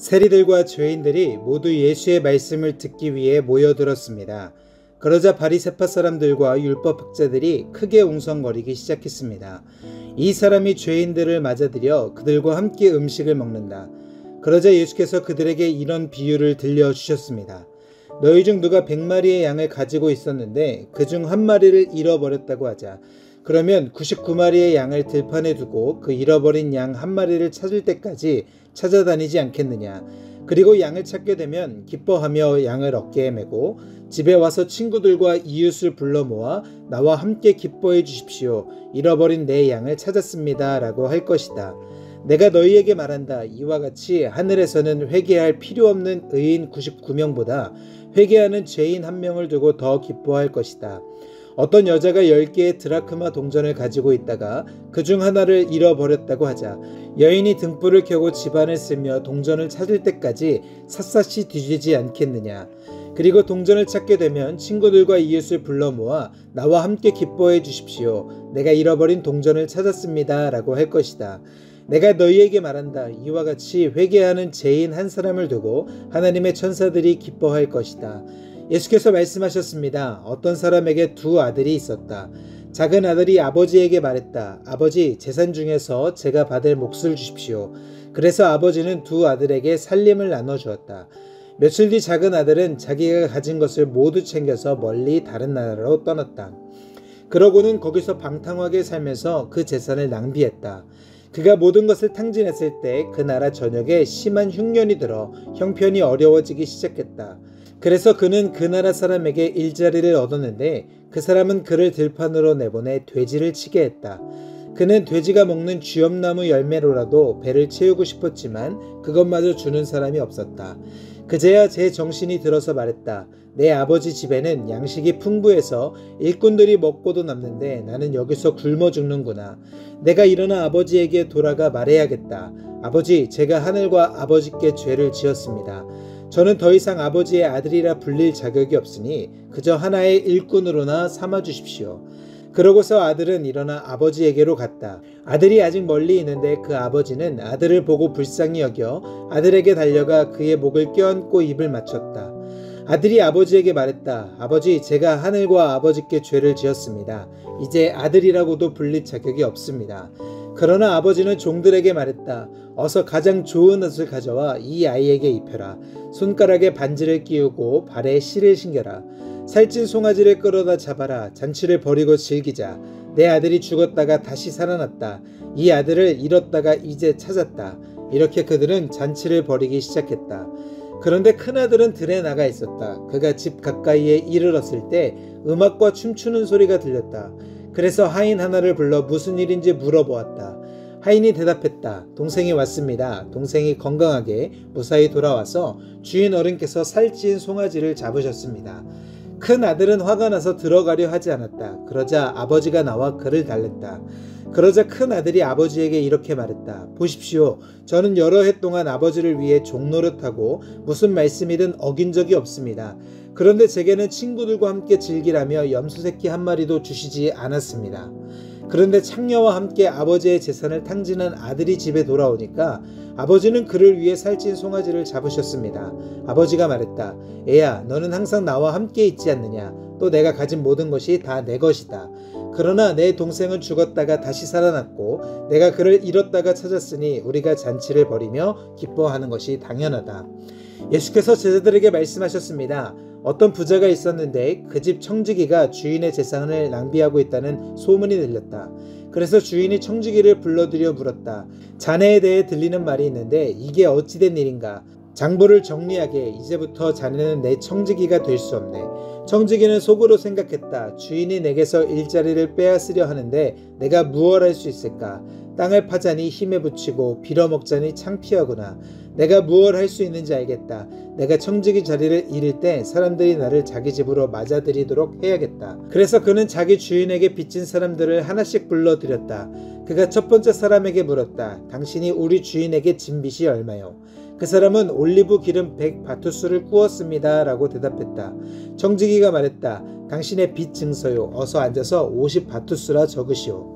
세리들과 죄인들이 모두 예수의 말씀을 듣기 위해 모여들었습니다. 그러자 바리새파 사람들과 율법 학자들이 크게 웅성거리기 시작했습니다. 이 사람이 죄인들을 맞아들여 그들과 함께 음식을 먹는다. 그러자 예수께서 그들에게 이런 비유를 들려주셨습니다. 너희 중 누가 100마리의 양을 가지고 있었는데 그중 한 마리를 잃어버렸다고 하자. 그러면 99마리의 양을 들판에 두고 그 잃어버린 양 한 마리를 찾을 때까지 찾아다니지 않겠느냐. 그리고 양을 찾게 되면 기뻐하며 양을 어깨에 메고 집에 와서 친구들과 이웃을 불러 모아 나와 함께 기뻐해 주십시오. 잃어버린 내 양을 찾았습니다. 라고 할 것이다. 내가 너희에게 말한다. 이와 같이 하늘에서는 회개할 필요 없는 의인 99명보다 회개하는 죄인 1명을 두고 더 기뻐할 것이다. 어떤 여자가 10개의 드라크마 동전을 가지고 있다가 그중 하나를 잃어버렸다고 하자. 여인이 등불을 켜고 집안을 쓰며 동전을 찾을 때까지 샅샅이 뒤지지 않겠느냐. 그리고 동전을 찾게 되면 친구들과 이웃을 불러 모아 나와 함께 기뻐해 주십시오. 내가 잃어버린 동전을 찾았습니다. 라고 할 것이다. 내가 너희에게 말한다. 이와 같이 회개하는 죄인 한 사람을 두고 하나님의 천사들이 기뻐할 것이다. 예수께서 말씀하셨습니다. 어떤 사람에게 2 아들이 있었다. 작은 아들이 아버지에게 말했다. 아버지, 재산 중에서 제가 받을 몫을 주십시오. 그래서 아버지는 2 아들에게 살림을 나눠주었다. 며칠 뒤 작은 아들은 자기가 가진 것을 모두 챙겨서 멀리 다른 나라로 떠났다. 그러고는 거기서 방탕하게 살면서 그 재산을 낭비했다. 그가 모든 것을 탕진했을 때 그 나라 전역에 심한 흉년이 들어 형편이 어려워지기 시작했다. 그래서 그는 그 나라 사람에게 일자리를 얻었는데 그 사람은 그를 들판으로 내보내 돼지를 치게 했다. 그는 돼지가 먹는 쥐엄나무 열매로라도 배를 채우고 싶었지만 그것마저 주는 사람이 없었다. 그제야 제 정신이 들어서 말했다. 내 아버지 집에는 양식이 풍부해서 일꾼들이 먹고도 남는데 나는 여기서 굶어 죽는구나. 내가 일어나 아버지에게 돌아가 말해야겠다. 아버지, 제가 하늘과 아버지께 죄를 지었습니다. 저는 더 이상 아버지의 아들이라 불릴 자격이 없으니 그저 하나의 일꾼으로나 삼아 주십시오. 그러고서 아들은 일어나 아버지에게로 갔다. 아들이 아직 멀리 있는데 그 아버지는 아들을 보고 불쌍히 여겨 아들에게 달려가 그의 목을 껴안고 입을 맞췄다. 아들이 아버지에게 말했다. 아버지, 제가 하늘과 아버지께 죄를 지었습니다. 이제 아들이라고도 불릴 자격이 없습니다. 그러나 아버지는 종들에게 말했다. 어서 가장 좋은 옷을 가져와 이 아이에게 입혀라. 손가락에 반지를 끼우고 발에 실을 신겨라. 살찐 송아지를 끌어다 잡아라. 잔치를 벌이고 즐기자. 내 아들이 죽었다가 다시 살아났다. 이 아들을 잃었다가 이제 찾았다. 이렇게 그들은 잔치를 벌이기 시작했다. 그런데 큰아들은 들에 나가 있었다. 그가 집 가까이에 이르렀을 때 음악과 춤추는 소리가 들렸다. 그래서 하인 하나를 불러 무슨 일인지 물어보았다. 하인이 대답했다. 동생이 왔습니다. 동생이 건강하게 무사히 돌아와서 주인 어른께서 살찐 송아지를 잡으셨습니다. 큰 아들은 화가 나서 들어가려 하지 않았다. 그러자 아버지가 나와 그를 달랬다. 그러자 큰 아들이 아버지에게 이렇게 말했다. 보십시오. 저는 여러 해 동안 아버지를 위해 종노릇하고 무슨 말씀이든 어긴 적이 없습니다. 그런데 제게는 친구들과 함께 즐기라며 염소새끼 1마리도 주시지 않았습니다. 그런데 창녀와 함께 아버지의 재산을 탕진한 아들이 집에 돌아오니까 아버지는 그를 위해 살찐 송아지를 잡으셨습니다. 아버지가 말했다. 애야, 너는 항상 나와 함께 있지 않느냐. 또 내가 가진 모든 것이 다 내 것이다. 그러나 내 동생은 죽었다가 다시 살아났고 내가 그를 잃었다가 찾았으니 우리가 잔치를 벌이며 기뻐하는 것이 당연하다. 예수께서 제자들에게 말씀하셨습니다. 어떤 부자가 있었는데 그 집 청지기가 주인의 재산을 낭비하고 있다는 소문이 들렸다. 그래서 주인이 청지기를 불러들여 물었다. 자네에 대해 들리는 말이 있는데 이게 어찌된 일인가? 장부를 정리하게. 이제부터 자네는 내 청지기가 될 수 없네. 청지기는 속으로 생각했다. 주인이 내게서 일자리를 빼앗으려 하는데 내가 무얼 할 수 있을까? 땅을 파자니 힘에 부치고 빌어먹자니 창피하구나. 내가 무얼 할 수 있는지 알겠다. 내가 청지기 자리를 잃을 때 사람들이 나를 자기 집으로 맞아들이도록 해야겠다. 그래서 그는 자기 주인에게 빚진 사람들을 하나씩 불러들였다. 그가 첫 번째 사람에게 물었다. 당신이 우리 주인에게 진 빚이 얼마요? 그 사람은 올리브 기름 100바투스를 구웠습니다. 라고 대답했다. 청지기가 말했다. 당신의 빚 증서요. 어서 앉아서 50바투스라 적으시오.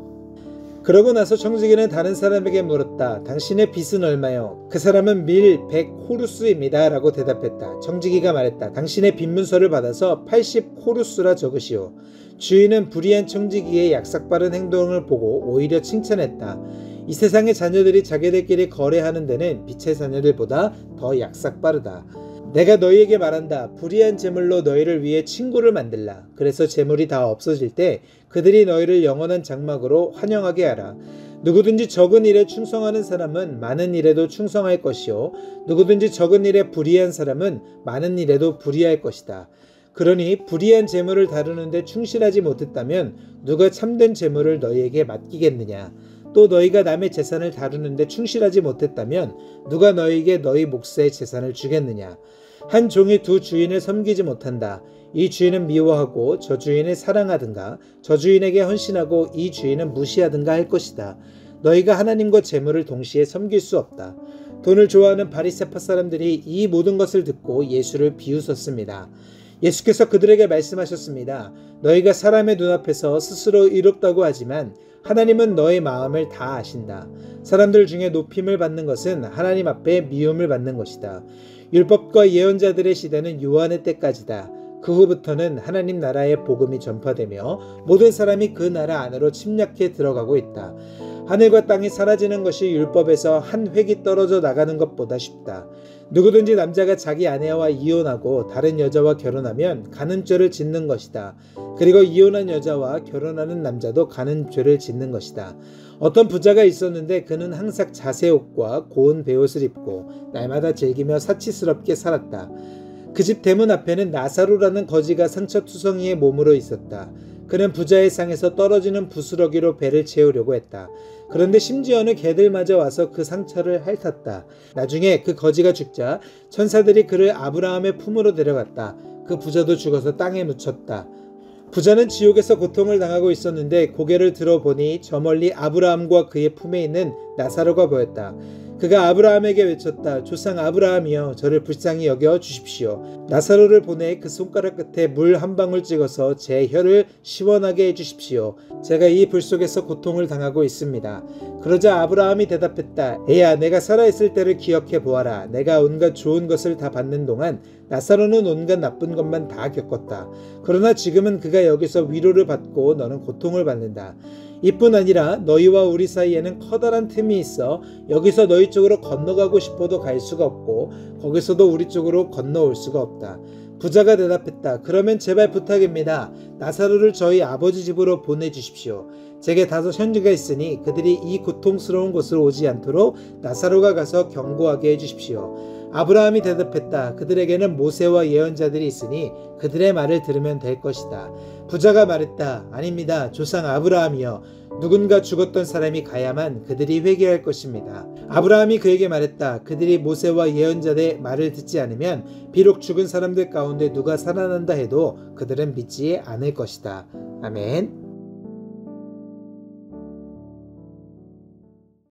그러고 나서 청지기는 다른 사람에게 물었다. 당신의 빚은 얼마요? 그 사람은 밀 100호루스입니다 라고 대답했다. 청지기가 말했다. 당신의 빚문서를 받아서 80호루스라 적으시오. 주인은 불의한 청지기의 약삭빠른 행동을 보고 오히려 칭찬했다. 이 세상의 자녀들이 자기들끼리 거래하는 데는 빛의 자녀들보다 더 약삭빠르다. 내가 너희에게 말한다. 불의한 재물로 너희를 위해 친구를 만들라. 그래서 재물이 다 없어질 때 그들이 너희를 영원한 장막으로 환영하게 하라. 누구든지 적은 일에 충성하는 사람은 많은 일에도 충성할 것이요 누구든지 적은 일에 불의한 사람은 많은 일에도 불의할 것이다. 그러니 불의한 재물을 다루는데 충실하지 못했다면 누가 참된 재물을 너희에게 맡기겠느냐. 또 너희가 남의 재산을 다루는데 충실하지 못했다면 누가 너희에게 너희 몫의 재산을 주겠느냐. 한 종이 두 주인을 섬기지 못한다. 이 주인은 미워하고 저 주인을 사랑하든가 저 주인에게 헌신하고 이 주인은 무시하든가 할 것이다. 너희가 하나님과 재물을 동시에 섬길 수 없다. 돈을 좋아하는 바리새파 사람들이 이 모든 것을 듣고 예수를 비웃었습니다. 예수께서 그들에게 말씀하셨습니다. 너희가 사람의 눈앞에서 스스로 의롭다고 하지만 하나님은 너의 마음을 다 아신다. 사람들 중에 높임을 받는 것은 하나님 앞에 미움을 받는 것이다. 율법과 예언자들의 시대는 요한의 때까지다. 그 후부터는 하나님 나라의 복음이 전파되며 모든 사람이 그 나라 안으로 침략해 들어가고 있다. 하늘과 땅이 사라지는 것이 율법에서 한 획이 떨어져 나가는 것보다 쉽다. 누구든지 남자가 자기 아내와 이혼하고 다른 여자와 결혼하면 가는 죄를 짓는 것이다. 그리고 이혼한 여자와 결혼하는 남자도 가는 죄를 짓는 것이다. 어떤 부자가 있었는데 그는 항상 자색 옷과 고운 베옷을 입고 날마다 즐기며 사치스럽게 살았다. 그 집 대문 앞에는 나사로라는 거지가 상처투성이의 몸으로 있었다. 그는 부자의 상에서 떨어지는 부스러기로 배를 채우려고 했다. 그런데 심지어는 개들마저 와서 그 상처를 핥았다. 나중에 그 거지가 죽자 천사들이 그를 아브라함의 품으로 데려갔다. 그 부자도 죽어서 땅에 묻혔다. 부자는 지옥에서 고통을 당하고 있었는데 고개를 들어보니 저 멀리 아브라함과 그의 품에 있는 나사로가 보였다. 그가 아브라함에게 외쳤다. 조상 아브라함이여 저를 불쌍히 여겨 주십시오. 나사로를 보내 그 손가락 끝에 물 한 방울 찍어서 제 혀를 시원하게 해주십시오. 제가 이 불 속에서 고통을 당하고 있습니다. 그러자 아브라함이 대답했다. 애야 내가 살아있을 때를 기억해 보아라. 내가 온갖 좋은 것을 다 받는 동안 나사로는 온갖 나쁜 것만 다 겪었다. 그러나 지금은 그가 여기서 위로를 받고 너는 고통을 받는다. 이뿐 아니라 너희와 우리 사이에는 커다란 틈이 있어 여기서 너희 쪽으로 건너가고 싶어도 갈 수가 없고 거기서도 우리 쪽으로 건너올 수가 없다. 부자가 대답했다. 그러면 제발 부탁입니다. 나사로를 저희 아버지 집으로 보내주십시오. 제게 5 형제가 있으니 그들이 이 고통스러운 곳으로 오지 않도록 나사로가 가서 경고하게 해주십시오. 아브라함이 대답했다. 그들에게는 모세와 예언자들이 있으니 그들의 말을 들으면 될 것이다. 부자가 말했다. 아닙니다. 조상 아브라함이여. 누군가 죽었던 사람이 가야만 그들이 회개할 것입니다. 아브라함이 그에게 말했다. 그들이 모세와 예언자들의 말을 듣지 않으면 비록 죽은 사람들 가운데 누가 살아난다 해도 그들은 믿지 않을 것이다. 아멘.